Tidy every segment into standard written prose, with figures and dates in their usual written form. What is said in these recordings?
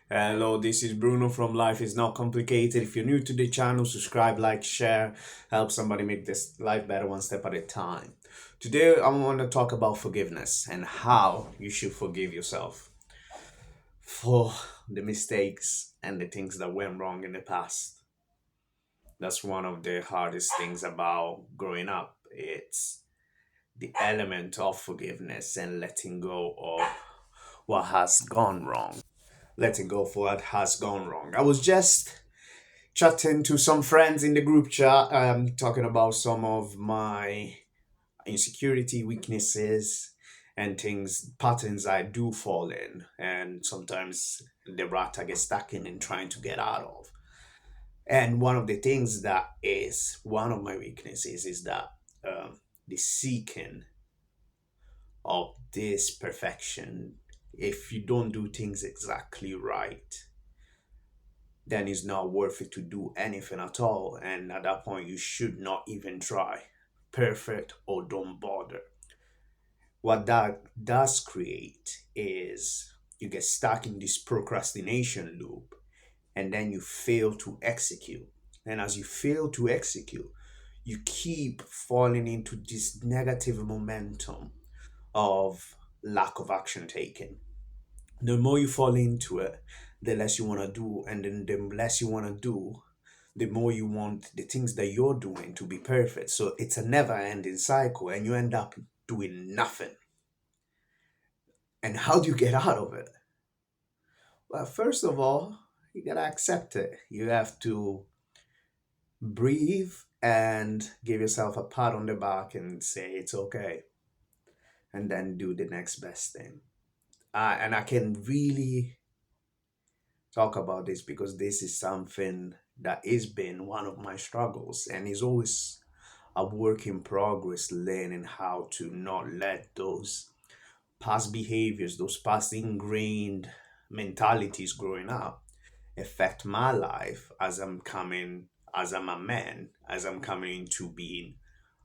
Hello, this is Bruno from Life is Not Complicated. If you're new to the channel, subscribe, like, share, help somebody make this life better one step at a time. Today, I want to talk about forgiveness and how you should forgive yourself for the mistakes and the things that went wrong in the past. That's one of the hardest things about growing up. It's the element of forgiveness and letting go of what has gone wrong. Letting go for what has gone wrong. I was just chatting to some friends in the group chat, talking about some of my insecurity, weaknesses, and things, patterns I do fall in, and sometimes the rat I get stuck in and trying to get out of. And one of the things that is one of my weaknesses is that the seeking of this perfection. If you don't do things exactly right, then it's not worth it to do anything at all. And at that point, you should not even try. Perfect or don't bother. What that does create is you get stuck in this procrastination loop and then you fail to execute. And as you fail to execute, you keep falling into this negative momentum of lack of action taken. The more you fall into it, the less you want to do, and then the less you want to do, the more you want the things that you're doing to be perfect. So it's a never ending cycle, and you end up doing nothing. And how do you get out of it? Well, first of all, you gotta accept it. You have to breathe and give yourself a pat on the back and say it's okay, and then do the next best thing. And I can really talk about this because this is something that has been one of my struggles and is always a work in progress, learning how to not let those past behaviors, those past ingrained mentalities growing up affect my life as I'm a man, as I'm coming into being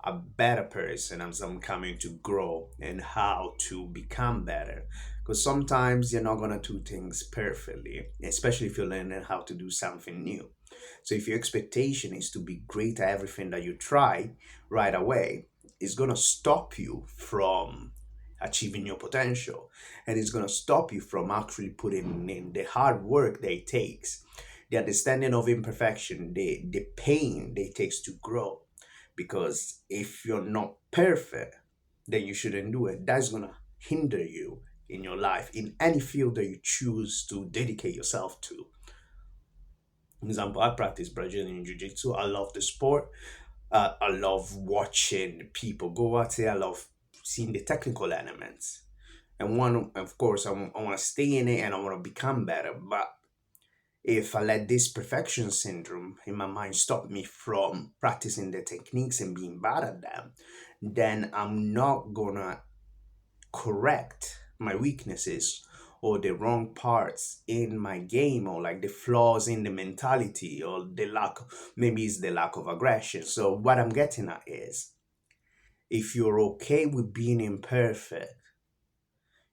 a better person, as I'm coming to grow and how to become better. Because sometimes you're not going to do things perfectly, especially if you're learning how to do something new. So if your expectation is to be great at everything that you try right away, it's going to stop you from achieving your potential, and it's going to stop you from actually putting in the hard work that it takes, the understanding of imperfection, the pain that it takes to grow. Because if you're not perfect, then you shouldn't do it. That's going to hinder you in your life, in any field that you choose to dedicate yourself to. For example, I practice Brazilian Jiu Jitsu. I love the sport. I love watching people go at it. I love seeing the technical elements. And one, of course, I want to stay in it and I want to become better. But if I let this perfection syndrome in my mind stop me from practicing the techniques and being bad at them, then I'm not gonna correct my weaknesses or the wrong parts in my game, or like the flaws in the mentality, or the lack, maybe it's the lack of aggression. So what I'm getting at is, if you're okay with being imperfect,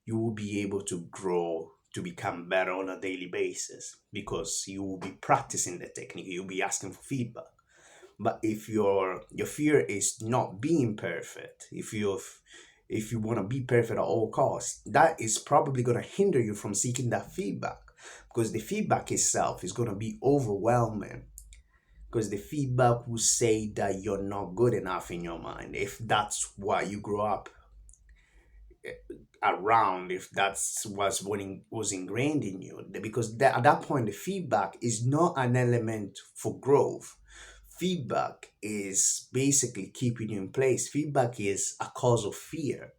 you will be able to grow to become better on a daily basis because you will be practicing the technique, you'll be asking for feedback. But if your fear is not being perfect, if you want to be perfect at all costs, that is probably going to hinder you from seeking that feedback, because the feedback itself is going to be overwhelming, because the feedback will say that you're not good enough in your mind, if that's why you grew up around, if that's was ingrained in you. Because at that point the feedback is not an element for growth. Feedback is basically keeping you in place. Feedback is a cause of fear,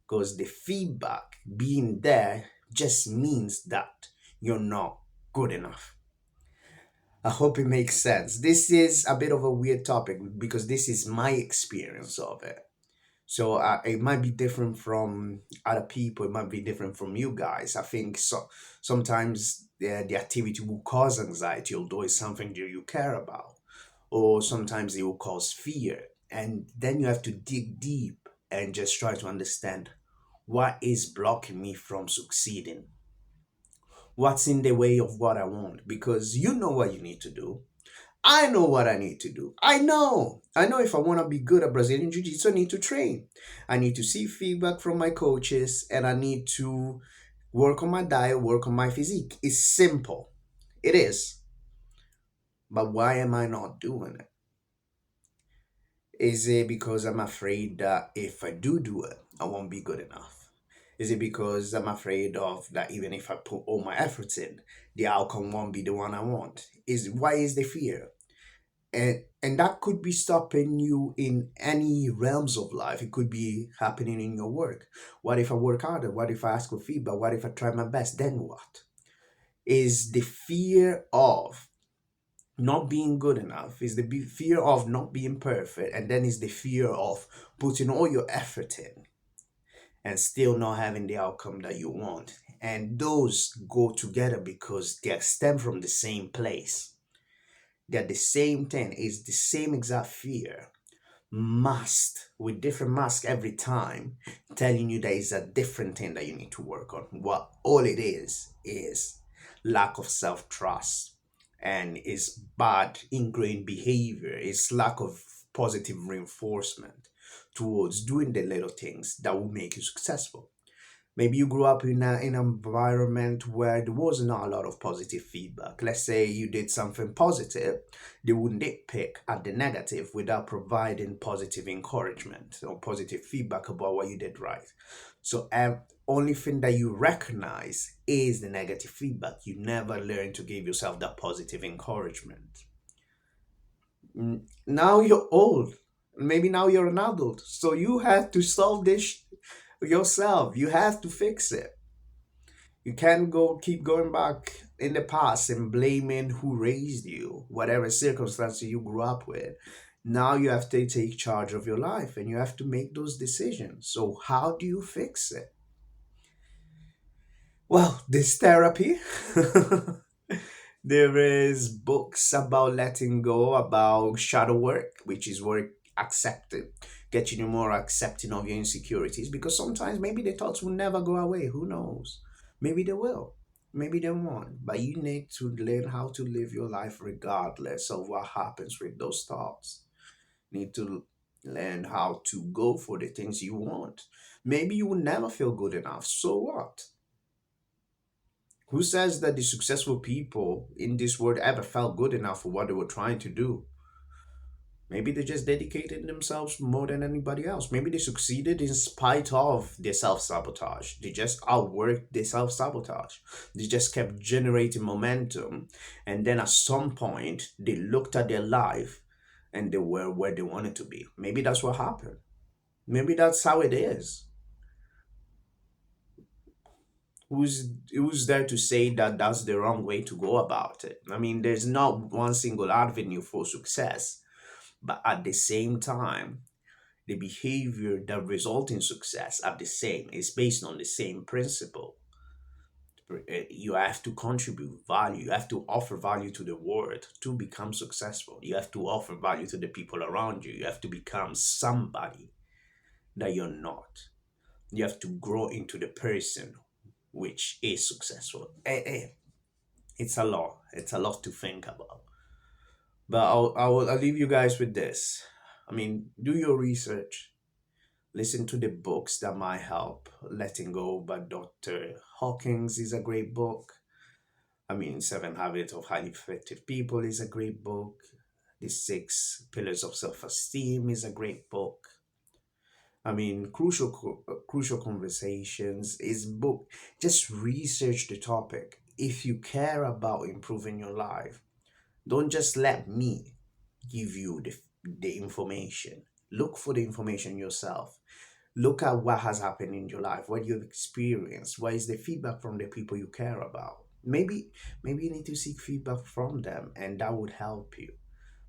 because the feedback being there just means that you're not good enough. I hope it makes sense. This is a bit of a weird topic because this is my experience of it. So it might be different from other people. It might be different from you guys. I think sometimes the activity will cause anxiety, although it's something that you care about. Or sometimes it will cause fear. And then you have to dig deep and just try to understand what is blocking me from succeeding. What's in the way of what I want? Because you know what you need to do. I know what I need to do. I know if I want to be good at Brazilian Jiu Jitsu, I need to train. I need to see feedback from my coaches, and I need to work on my diet, work on my physique. It's simple. It is. But why am I not doing it? Is it because I'm afraid that if I do it, I won't be good enough? Is it because I'm afraid of that even if I put all my efforts in, the outcome won't be the one I want? Is why is the fear? And that could be stopping you in any realms of life. It could be happening in your work. What if I work harder? What if I ask for feedback? What if I try my best? Then what? Is the fear of not being good enough, is the fear of not being perfect, and then is the fear of putting all your effort in and still not having the outcome that you want. And those go together because they stem from the same place. They're the same thing. It's the same exact fear masked with different masks every time, telling you there is a different thing that you need to work on. What all it is lack of self-trust, and is bad ingrained behavior, is lack of positive reinforcement towards doing the little things that will make you successful. Maybe you grew up in an environment where there was not a lot of positive feedback. Let's say you did something positive, they would nitpick at the negative without providing positive encouragement or positive feedback about what you did right. So, only thing that you recognize is the negative feedback. You never learn to give yourself that positive encouragement. Now you're old. Maybe now you're an adult. So you have to solve this yourself. You have to fix it. You can't go keep going back in the past and blaming who raised you, whatever circumstances you grew up with. Now you have to take charge of your life and you have to make those decisions. So how do you fix it? Well, this therapy. There is books about letting go, about shadow work, which is work accepted, getting you more accepting of your insecurities. Because sometimes maybe the thoughts will never go away. Who knows? Maybe they will. Maybe they won't. But you need to learn how to live your life regardless of what happens with those thoughts. You need to learn how to go for the things you want. Maybe you will never feel good enough. So what? Who says that the successful people in this world ever felt good enough for what they were trying to do? Maybe they just dedicated themselves more than anybody else. Maybe they succeeded in spite of their self sabotage. They just outworked their self sabotage. They just kept generating momentum. And then at some point, they looked at their life and they were where they wanted to be. Maybe that's what happened. Maybe that's how it is. Who's there to say that that's the wrong way to go about it? I mean, there's not one single avenue for success, but at the same time, the behavior that result in success are the same. It's based on the same principle. You have to contribute value. You have to offer value to the world to become successful. You have to offer value to the people around you. You have to become somebody that you're not. You have to grow into the person which is successful. It's a lot. It's a lot to think about. But I'll leave you guys with this. I mean, do your research. Listen to the books that might help. Letting Go by Dr. Hawkins is a great book. I mean, Seven Habits of Highly Effective People is a great book. The Six Pillars of Self-Esteem is a great book. I mean, Crucial Conversations is book. Just research the topic. If you care about improving your life, don't just let me give you the information. Look for the information yourself. Look at what has happened in your life, what you've experienced, what is the feedback from the people you care about. Maybe you need to seek feedback from them and that would help you.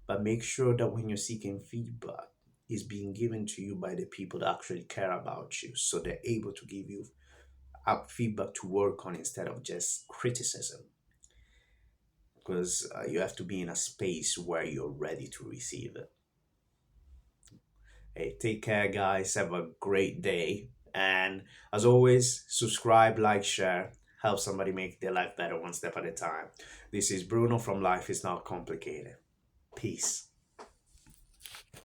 But make sure that when you're seeking feedback, is being given to you by the people that actually care about you, so they're able to give you feedback to work on instead of just criticism. Because you have to be in a space where you're ready to receive it. Hey, take care, guys. Have a great day. And as always, subscribe, like, share. help somebody make their life better one step at a time. This is Bruno from Life is Not Complicated. Peace.